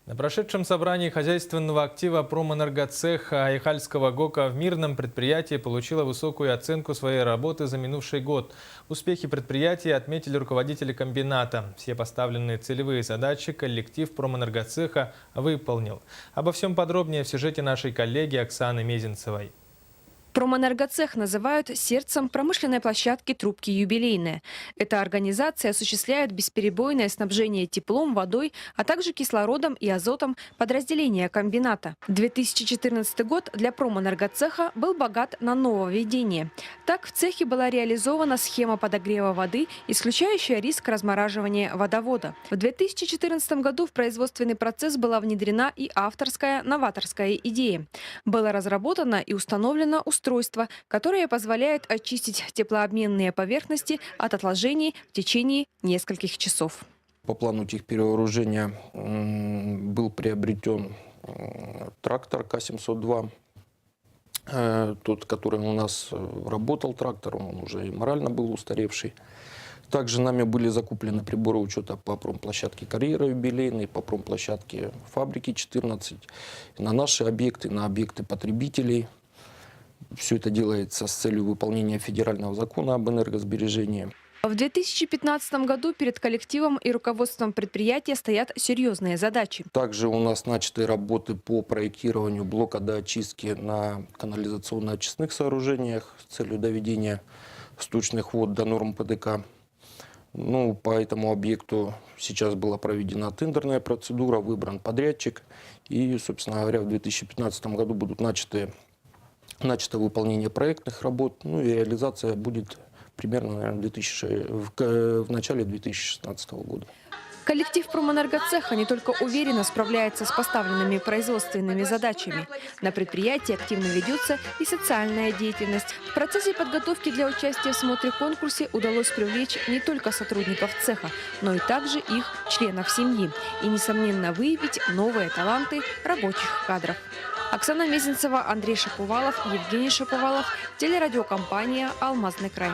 На прошедшем собрании хозяйственного актива Промэнергоцеха Айхальского ГОКа в Мирном предприятие получило высокую оценку своей работы за минувший год. Успехи предприятия отметили руководители комбината. Все поставленные целевые задачи коллектив Промэнергоцеха выполнил. Обо всем подробнее в сюжете нашей коллеги Оксаны Мезенцевой. Промэнергоцех называют сердцем промышленной площадки «Трубки юбилейные». Эта организация осуществляет бесперебойное снабжение теплом, водой, а также кислородом и азотом подразделения комбината. 2014 год для Промэнергоцеха был богат на нововведения. Так, в цехе была реализована схема подогрева воды, исключающая риск размораживания водовода. В 2014 году в производственный процесс была внедрена и авторская новаторская идея. Было разработано и установлено устройство, которое позволяет очистить теплообменные поверхности от отложений в течение нескольких часов. По плану техперевооружения был приобретен трактор К-702. Тот, который у нас работал трактор, он уже и морально был устаревший. Также нами были закуплены приборы учета по промплощадке «Карьера юбилейной», по промплощадке «Фабрики 14», на наши объекты, на объекты потребителей. Все это делается с целью выполнения федерального закона об энергосбережении. В 2015 году перед коллективом и руководством предприятия стоят серьезные задачи. Также у нас начаты работы по проектированию блока доочистки на канализационно-очистных сооружениях с целью доведения сточных вод до норм ПДК. По этому объекту сейчас была проведена тендерная процедура, выбран подрядчик. И, собственно говоря, в 2015 году будут начато выполнение проектных работ, и реализация будет примерно, наверное, в начале 2016 года. Коллектив Промэнергоцеха не только уверенно справляется с поставленными производственными задачами. На предприятии активно ведется и социальная деятельность. В процессе подготовки для участия в смотре-конкурсе удалось привлечь не только сотрудников цеха, но и также их членов семьи. И, несомненно, выявить новые таланты рабочих кадров. Оксана Мезенцева, Андрей Шаповалов, Евгений Шаповалов, телерадиокомпания «Алмазный край».